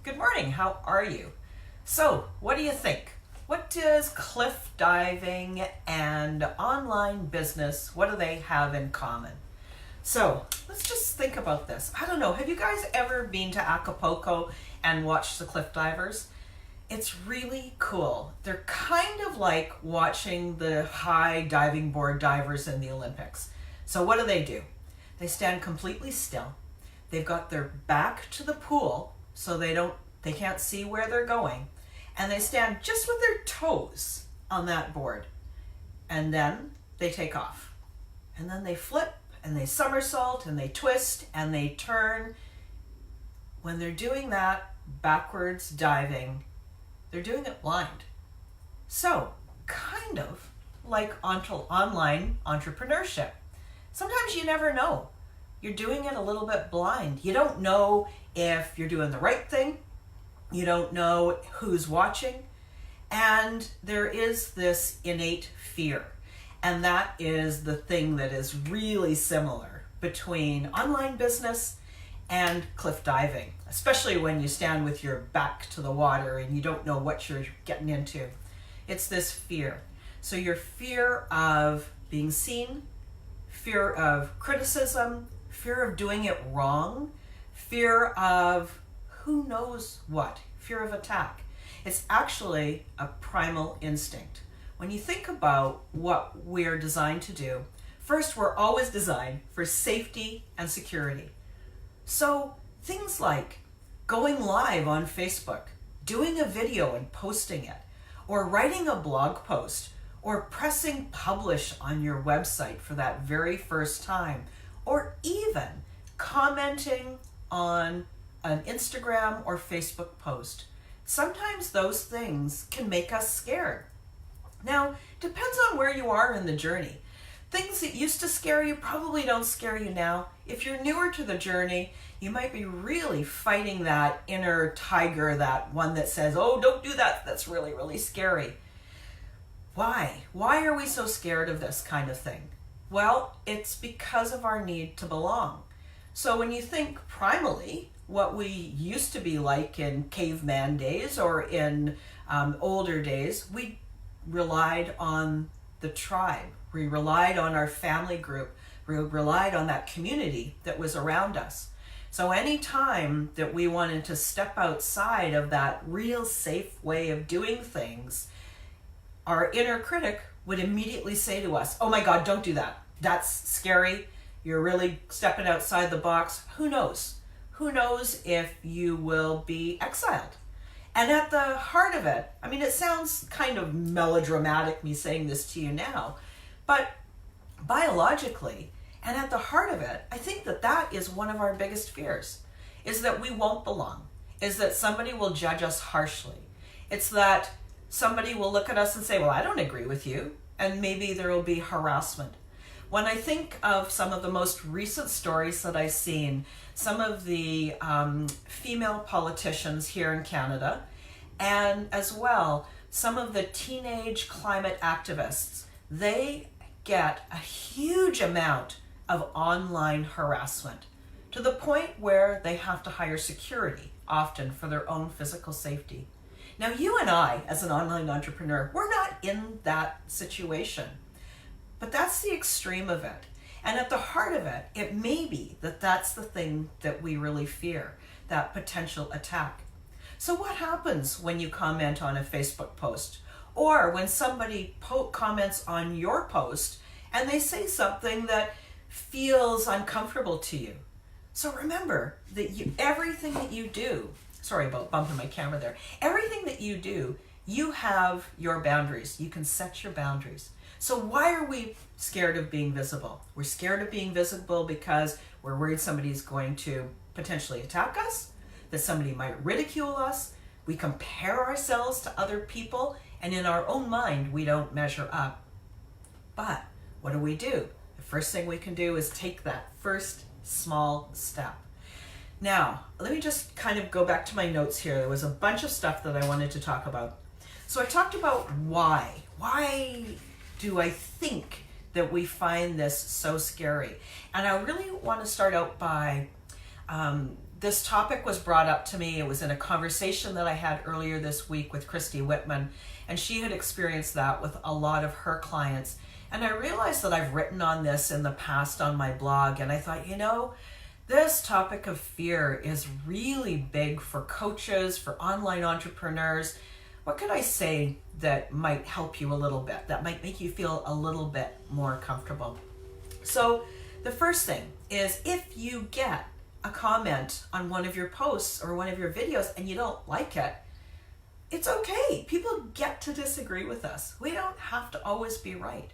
Good morning, how are you? So, what do you think? What does cliff diving and online business, what do they have in common? So, let's just think about this. I don't know, have you guys ever been to Acapulco and watched the cliff divers? It's really cool. They're kind of like watching the high diving board divers in the Olympics. So what do? They stand completely still. They've got their back to the pool so they can't see where they're going. And they stand just with their toes on that board. And then they take off. And then they flip and they somersault and they twist and they turn. When they're doing that backwards diving, they're doing it blind. So, kind of like online entrepreneurship. Sometimes you never know. You're doing it a little bit blind. You don't know if you're doing the right thing. You don't know who's watching. And there is this innate fear. And that is the thing that is really similar between online business and cliff diving, especially when you stand with your back to the water and you don't know what you're getting into. It's this fear. So your fear of being seen, fear of criticism, fear of doing it wrong, fear of who knows what, fear of attack. It's actually a primal instinct. When you think about what we're designed to do, first, we're always designed for safety and security. So things like going live on Facebook, doing a video and posting it, or writing a blog post, or pressing publish on your website for that very first time, or even commenting on an Instagram or Facebook post. Sometimes those things can make us scared. Now, depends on where you are in the journey. Things that used to scare you probably don't scare you now. If you're newer to the journey, you might be really fighting that inner tiger, that one that says, oh, don't do that. That's really, really scary. Why? Why are we so scared of this kind of thing? Well, it's because of our need to belong. So when you think primally, what we used to be like in caveman days or in older days, we relied on the tribe. We relied on our family group. We relied on that community that was around us. So any time that we wanted to step outside of that real safe way of doing things, our inner critic would immediately say to us, oh my God, don't do that. That's scary. You're really stepping outside the box. Who knows? Who knows if you will be exiled? And at the heart of it, I mean, it sounds kind of melodramatic, me saying this to you now, but biologically, and at the heart of it, I think that that is one of our biggest fears, is that we won't belong, is that somebody will judge us harshly. It's that somebody will look at us and say, well, I don't agree with you, and maybe there will be harassment. When I think of some of the most recent stories that I've seen, some of the female politicians here in Canada, and as well, some of the teenage climate activists, they get a huge amount of online harassment to the point where they have to hire security, often for their own physical safety. Now, you and I, as an online entrepreneur, we're not in that situation. But that's the extreme of it. And at the heart of it, it may be that that's the thing that we really fear, that potential attack. So what happens when you comment on a Facebook post? Or when somebody comments on your post and they say something that feels uncomfortable to you? So remember that everything that you do, sorry about bumping my camera there, everything that you do, you have your boundaries. You can set your boundaries. So why are we scared of being visible? We're scared of being visible because we're worried somebody's going to potentially attack us, that somebody might ridicule us. We compare ourselves to other people, and in our own mind, we don't measure up. But what do? The first thing we can do is take that first small step. Now, let me just kind of go back to my notes here. There was a bunch of stuff that I wanted to talk about. So I talked about why. Why do I think that we find this so scary? And I really want to start out by this topic was brought up to me. It was in a conversation that I had earlier this week with Christy Whitman, and she had experienced that with a lot of her clients. And I realized that I've written on this in the past on my blog, and I thought, this topic of fear is really big for coaches, for online entrepreneurs. What could I say that might help you a little bit, that might make you feel a little bit more comfortable? So the first thing is, if you get a comment on one of your posts or one of your videos and you don't like it, it's okay. People get to disagree with us. We don't have to always be right.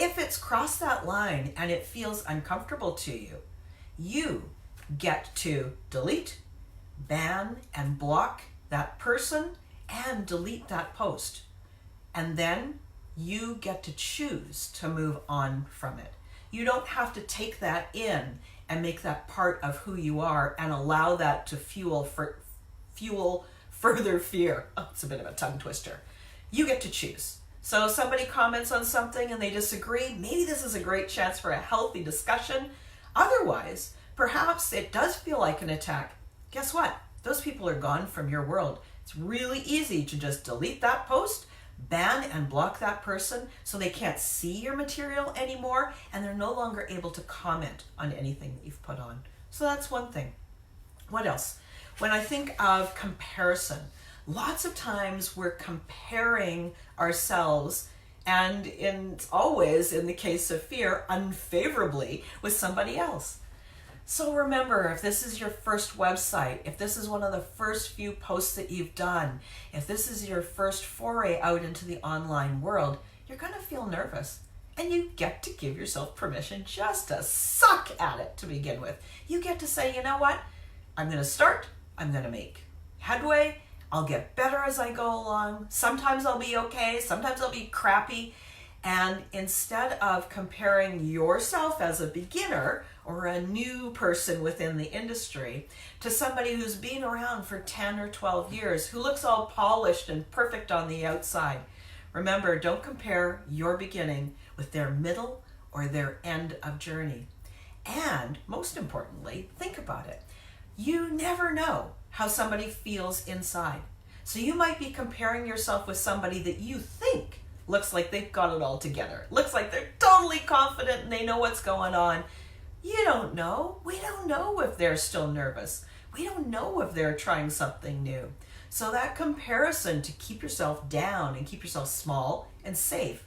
If it's crossed that line and it feels uncomfortable to you, you get to delete, ban, and block that person and delete that post. And then you get to choose to move on from it. You don't have to take that in and make that part of who you are and allow that to fuel further fear. Oh, it's a bit of a tongue twister. You get to choose. So if somebody comments on something and they disagree, maybe this is a great chance for a healthy discussion. Otherwise, perhaps it does feel like an attack. Guess what? Those people are gone from your world. It's really easy to just delete that post, ban and block that person so they can't see your material anymore, and they're no longer able to comment on anything that you've put on. So that's one thing. What else? When I think of comparison, lots of times we're comparing ourselves, and always in the case of fear, unfavorably with somebody else. So remember, if this is your first website, if this is one of the first few posts that you've done, if this is your first foray out into the online world, you're going to feel nervous. And you get to give yourself permission just to suck at it to begin with. You get to say, you know what? I'm going to start. I'm going to make headway. I'll get better as I go along. Sometimes I'll be okay. Sometimes I'll be crappy. And instead of comparing yourself as a beginner or a new person within the industry to somebody who's been around for 10 or 12 years, who looks all polished and perfect on the outside, remember, don't compare your beginning with their middle or their end of journey. And most importantly, think about it. You never know how somebody feels inside. So you might be comparing yourself with somebody that you think looks like they've got it all together. Looks like they're totally confident and they know what's going on. You don't know. We don't know if they're still nervous. We don't know if they're trying something new. So that comparison to keep yourself down and keep yourself small and safe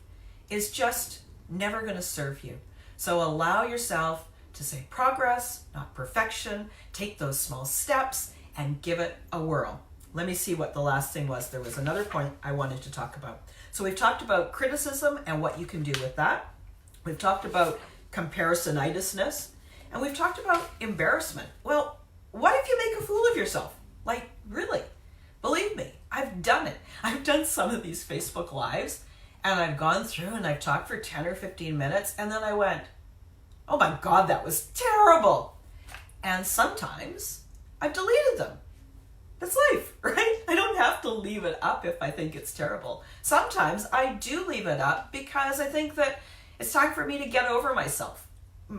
is just never going to serve you. So allow yourself to say progress, not perfection. Take those small steps and give it a whirl. Let me see what the last thing was. There was another point I wanted to talk about. So we've talked about criticism and what you can do with that. We've talked about comparisonitis, and we've talked about embarrassment. Well, what if you make a fool of yourself? Like, really? Believe me, I've done it. I've done some of these Facebook Lives, and I've gone through and I've talked for 10 or 15 minutes, and then I went, oh my God, that was terrible. And sometimes I've deleted them. That's life, right? I don't have to leave it up if I think it's terrible. Sometimes I do leave it up because I think that it's time for me to get over myself.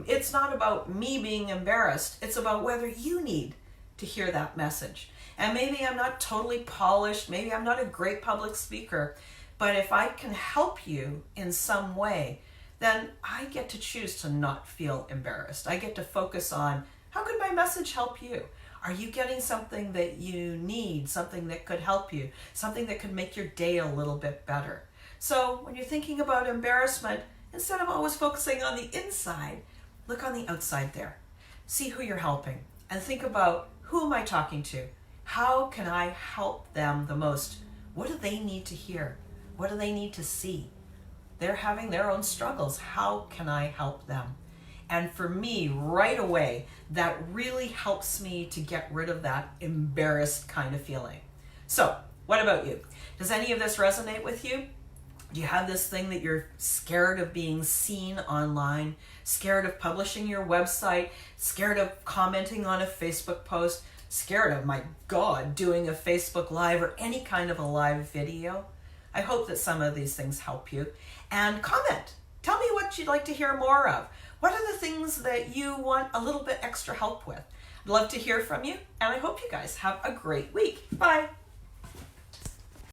It's not about me being embarrassed. It's about whether you need to hear that message. And maybe I'm not totally polished. Maybe I'm not a great public speaker. But if I can help you in some way, then I get to choose to not feel embarrassed. I get to focus on, how could my message help you? Are you getting something that you need, something that could help you, something that could make your day a little bit better? So when you're thinking about embarrassment, instead of always focusing on the inside, look on the outside there. See who you're helping and think about, who am I talking to? How can I help them the most? What do they need to hear? What do they need to see? They're having their own struggles. How can I help them? And for me, right away, that really helps me to get rid of that embarrassed kind of feeling. So, what about you? Does any of this resonate with you? Do you have this thing that you're scared of being seen online, scared of publishing your website, scared of commenting on a Facebook post, scared of, my God, doing a Facebook Live or any kind of a live video? I hope that some of these things help you. And comment. Tell me what you'd like to hear more of. What are the things that you want a little bit extra help with? Love to hear from you, and I hope you guys have a great week. Bye.